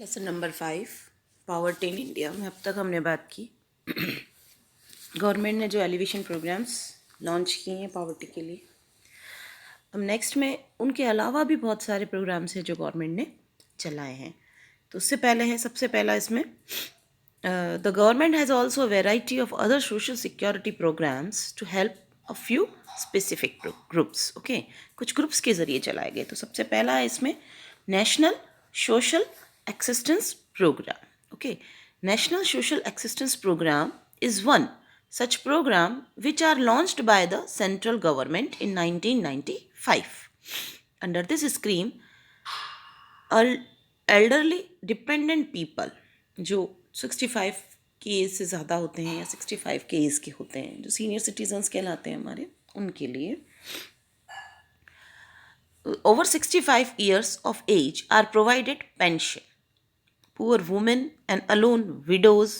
Lesson number 5 poverty in India में अब तक हमने बात की गवर्नमेंट ने जो एलिवेशन प्रोग्राम्स लॉन्च किए हैं पॉवर्टी के लिए। अब नेक्स्ट में उनके अलावा भी बहुत सारे प्रोग्राम्स हैं जो गवर्नमेंट ने चलाए हैं। तो उससे पहले है सबसे पहला इसमें the government has also variety of other social security programs to help a few specific groups. Okay, कुछ ग्रुप्स के ज़रिए चलाए गए। तो सबसे पहला है इसमें national social existence program. Okay, national social existence program is one such program which are launched by the central government in 1995. Under this scheme, elderly dependent people जो 65 के एज से ज़्यादा होते हैं या 65 के एज के होते हैं, जो सीनियर सिटीजन्स कहलाते हैं हमारे, उनके लिए over 65 years of age are provided pension. Poor women and alone widows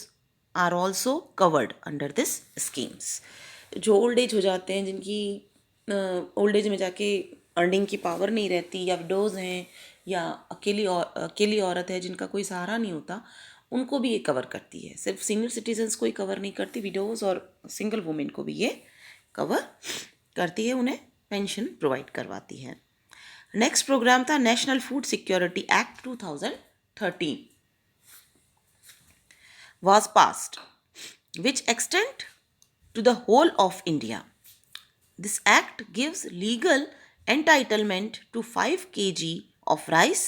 are also covered under this schemes. जो ओल्ड एज हो जाते हैं, जिनकी ओल्ड एज में जाके अर्निंग की पावर नहीं रहती, या विडोज़ हैं, या अकेली औरत है जिनका कोई सहारा नहीं होता, उनको भी ये कवर करती है। सिर्फ सीनियर सिटीजन्स को ही कवर नहीं करती, विडोज़ और सिंगल वुमेन को भी ये कवर करती है, उन्हें पेंशन प्रोवाइड करवाती है। नेक्स्ट प्रोग्राम था national food security act 2013 was passed, which extend to the whole of India. This act gives legal entitlement to 5 kg of rice,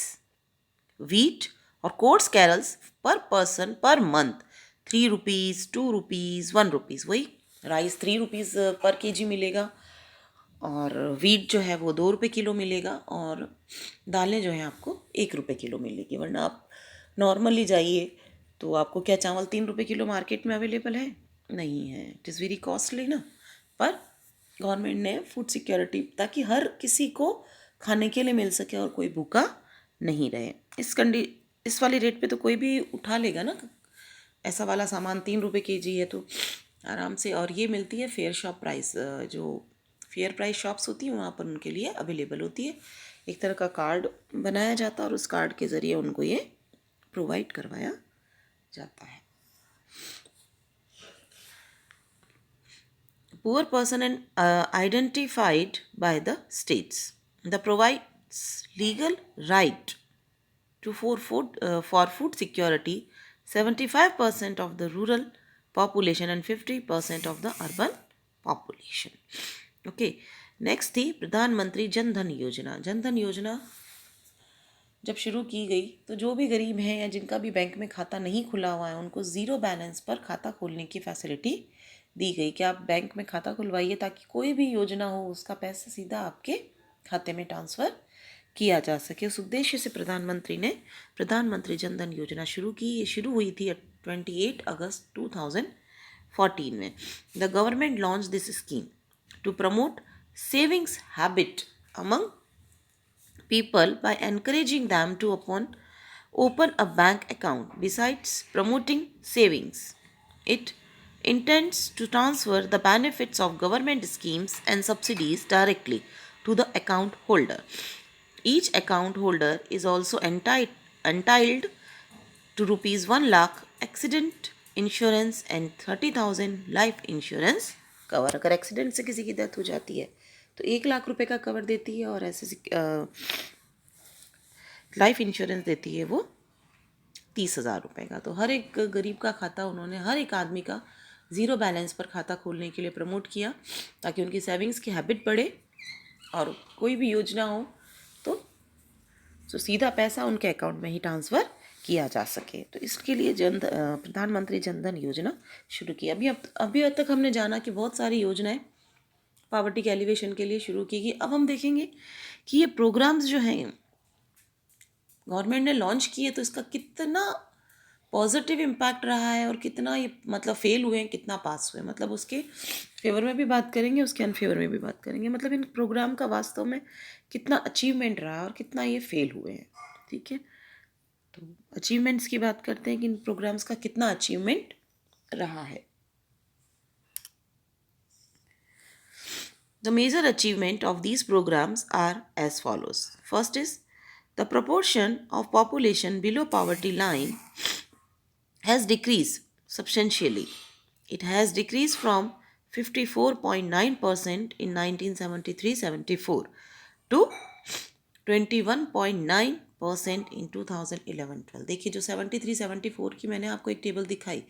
wheat or coarse carols per person per month. 3 rupees, 2 rupees, 1 rupees. वही rice 3 rupees पर KG मिलेगा, और wheat जो है वो 2 रुपये kilo मिलेगा, और दालें जो हैं आपको 1 रुपये किलो मिलेगी। वरना आप नॉर्मली जाइए तो आपको क्या चावल 3 रुपये किलो मार्केट में अवेलेबल है? नहीं है। इट इज़ वेरी कॉस्टली ना। पर गवर्नमेंट ने फूड सिक्योरिटी, ताकि हर किसी को खाने के लिए मिल सके और कोई भूखा नहीं रहे। इस वाली रेट पे तो कोई भी उठा लेगा ना, ऐसा वाला सामान 3 रुपये केजी है तो आराम से। और ये मिलती है फेयर शॉप प्राइस, जो फेयर प्राइस शॉप्स होती हैं वहाँ पर उनके लिए अवेलेबल होती है। एक तरह का कार्ड बनाया जाता है और उस कार्ड के ज़रिए उनको ये प्रोवाइड करवाया जाता है। Poor person and identified by the states. The provides legal right to for food security 75% of the rural population and 50% of the urban population. Okay, next थी प्रधानमंत्री जन धन योजना। जन धन योजना जब शुरू की गई तो जो भी गरीब हैं या जिनका भी बैंक में खाता नहीं खुला हुआ है, उनको ज़ीरो बैलेंस पर खाता खोलने की फैसिलिटी दी गई कि आप बैंक में खाता खुलवाइए, ताकि कोई भी योजना हो उसका पैसा सीधा आपके खाते में ट्रांसफ़र किया जा सके। उस उद्देश्य से प्रधानमंत्री ने प्रधानमंत्री जन धन योजना शुरू की। ये शुरू हुई थी 28 अगस्त 2014 में। The government launch this scheme to promote savings habit among people by encouraging them to open a bank account. Besides promoting savings, it intends to transfer the benefits of government schemes and subsidies directly to the account holder. Each account holder is also entitled to rupees 1 lakh accident insurance and 30,000 life insurance cover. अगर accident से किसी की death हो जाती है तो 1 लाख रुपए का कवर देती है, और ऐसे लाइफ इंश्योरेंस देती है वो 30,000 रुपये का। तो हर एक गरीब का खाता उन्होंने, हर एक आदमी का ज़ीरो बैलेंस पर खाता खोलने के लिए प्रमोट किया, ताकि उनकी सेविंग्स की हैबिट बढ़े और कोई भी योजना हो तो सीधा पैसा उनके अकाउंट में ही ट्रांसफ़र किया जा सके। तो इसके लिए प्रधानमंत्री जन धन योजना शुरू की। अभी तक हमने जाना कि बहुत सारी योजनाएं पॉवर्टी के एलिवेशन के लिए शुरू की गई। अब हम देखेंगे कि ये प्रोग्राम्स जो हैं गवर्नमेंट ने लॉन्च किए तो इसका कितना पॉजिटिव इम्पैक्ट रहा है और कितना ये मतलब फेल हुए हैं, कितना पास हुए। मतलब उसके फेवर में भी बात करेंगे, उसके अनफेवर में भी बात करेंगे। मतलब इन प्रोग्राम का वास्तव में कितना अचीवमेंट रहा और कितना ये फेल हुए हैं। ठीक है, तो अचीवमेंट्स की बात करते हैं कि इन प्रोग्राम्स का कितना अचीवमेंट रहा है। The major achievement of these programs are as follows. First is the proportion of population below poverty line has decreased substantially. It has decreased from 54.9% in 1973-74 to 21.9% इन 2011-12। देखिए जो 73-74 की मैंने आपको एक टेबल दिखाई,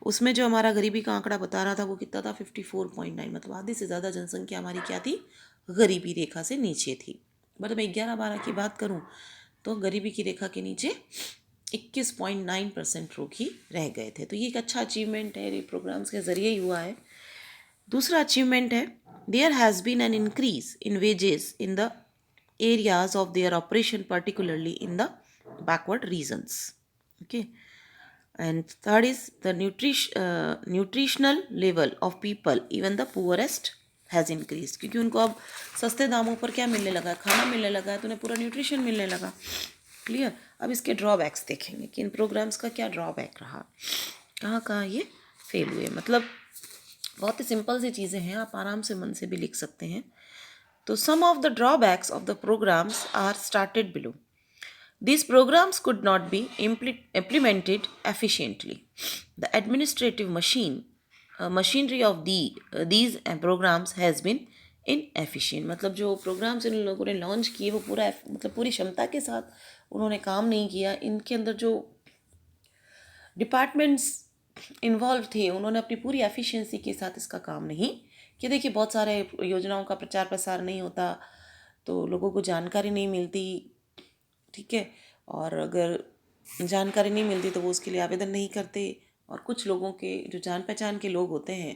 उसमें जो हमारा गरीबी का आंकड़ा बता रहा था वो कितना था, 54.9। मतलब आधे से ज़्यादा जनसंख्या हमारी क्या थी, गरीबी रेखा से नीचे थी। मतलब मैं 11-12 की बात करूँ तो गरीबी की रेखा के नीचे 21.9% लोग ही रह गए थे। तो ये एक अच्छा अचीवमेंट है, ये प्रोग्राम्स के ज़रिए ही हुआ है। दूसरा अचीवमेंट है, there has been an increase in wages in the areas of their operation, particularly in the backward regions. Okay. And third is the nutritional level of people, even the poorest, has increased. क्योंकि उनको अब सस्ते दामों पर क्या मिलने लगा, खाना मिलने लगा है, तो उन्हें पूरा न्यूट्रिशन मिलने लगा। क्लियर। अब इसके ड्रॉबैक्स देखेंगे कि इन प्रोग्राम्स का क्या ड्रॉबैक रहा, कहाँ कहाँ ये फेल हुए। मतलब बहुत ही सिंपल सी चीज़ें हैं, आप आराम से मन से भी लिख सकते हैं। So some of the drawbacks of the programs are started below. These programs could not be implemented efficiently. The administrative machinery of these programs has been inefficient. मतलब जो programs इन लोगों ने लॉन्च किए वो पूरा मतलब पूरी क्षमता के साथ उन्होंने काम नहीं किया। इनके अंदर जो डिपार्टमेंट्स इन्वॉल्व थे उन्होंने अपनी पूरी एफिशिएंसी के साथ इसका काम नहीं किया। देखिए बहुत सारे योजनाओं का प्रचार प्रसार नहीं होता तो लोगों को जानकारी नहीं मिलती, ठीक है, और अगर जानकारी नहीं मिलती तो वो उसके लिए आवेदन नहीं करते, और कुछ लोगों के जो जान पहचान के लोग होते हैं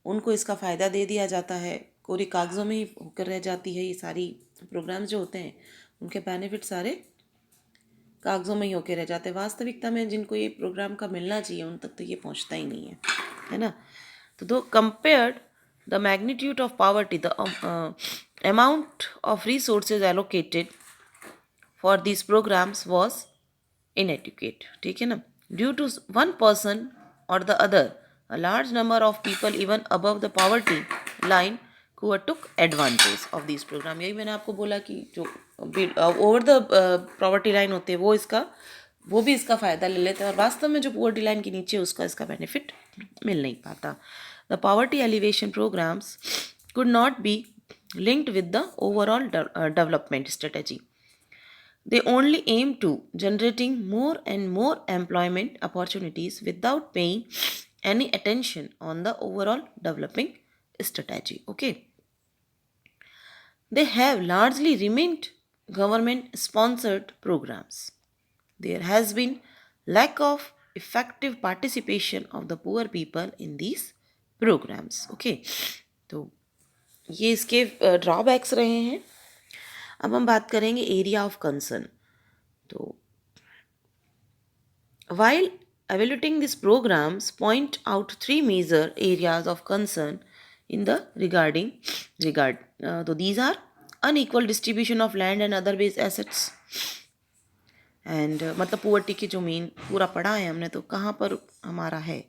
उनको इसका फ़ायदा दे दिया जाता है, कोरी कागज़ों में ही होकर रह जाती है। ये सारी प्रोग्राम्स जो होते हैं उनके बेनिफिट सारे कागज़ों में ही होके रह जाते हैं। वास्तविकता में जिनको ये प्रोग्राम का मिलना चाहिए उन तक तो ये पहुंचता ही नहीं है ना। तो दो compared the magnitude of poverty, the amount of resources allocated for this programs was inadequate, ठीक है ना। ड्यू टू वन पर्सन और the other a large number of people even above the poverty line who took advantage of these program। यही मैंने आपको बोला कि जो ओवर द पॉवर्टी लाइन होते हैं वो भी इसका फ़ायदा ले लेते हैं, और वास्तव में जो पॉवर्टी लाइन के नीचे उसका इसका बेनिफिट मिल नहीं पाता। The poverty alleviation programs could not be linked with the overall development strategy. They only aim to generating more and more employment opportunities without paying any attention on the overall developing strategy. Okay. They have largely remained government sponsored programs. There has been lack of effective participation of the poor people in these programs. Okay. तो ये इसके drawbacks रहे हैं। अब हम बात करेंगे area of concern. तो while evaluating these programs point out three major areas of concern in the regard so these are unequal distribution of land and other base assets and मतलब पुअर्टी की जो मेन पूरा पढ़ा है हमने, तो कहाँ पर हमारा है,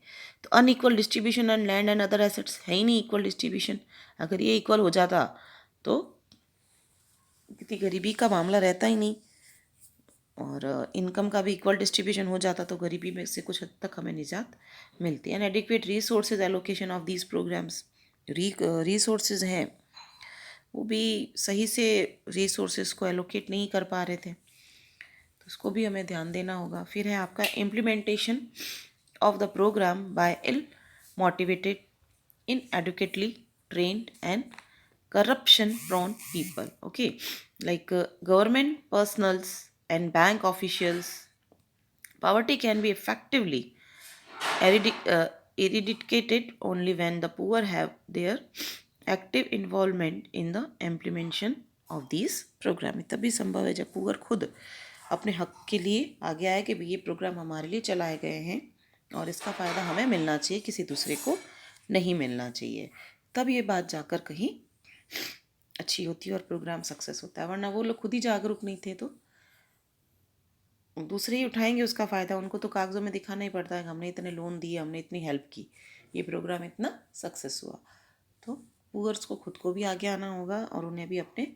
तो unequal distribution and land and other assets है ही नहीं इक्वल डिस्ट्रीब्यूशन। अगर ये इक्वल हो जाता तो कितनी गरीबी का मामला रहता ही नहीं, और इनकम का भी इक्वल डिस्ट्रीब्यूशन हो जाता तो गरीबी में से कुछ हद तक हमें निजात मिलती है। And adequate resources allocation of these programs, resources हैं वो भी सही से रिसोर्सेज को एलोकेट नहीं कर पा रहे थे, तो उसको भी हमें ध्यान देना होगा। फिर है आपका implementation of the program by ill motivated inadequately trained and corruption prone people, okay, like government personals and bank officials. Poverty can be effectively eradicated only when the poor have their active involvement in the implementation of these program। तभी संभव है जब poor खुद अपने हक के लिए आगे आए कि ये प्रोग्राम हमारे लिए चलाए गए हैं और इसका फ़ायदा हमें मिलना चाहिए, किसी दूसरे को नहीं मिलना चाहिए, तब ये बात जाकर कहीं अच्छी होती है और प्रोग्राम सक्सेस होता है। वरना वो लोग खुद ही जागरूक नहीं थे तो दूसरे ही उठाएंगे उसका फ़ायदा। उनको तो कागज़ों में दिखाना ही पड़ता है हमने इतने लोन दिए, हमने इतनी हेल्प की, ये प्रोग्राम इतना सक्सेस हुआ। तो पुअर्स को खुद को भी आगे आना होगा और उन्हें भी अपने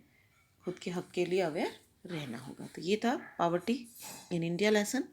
खुद के हक के लिए अवेयर रहना होगा। तो ये था पॉवर्टी इन इंडिया लेसन।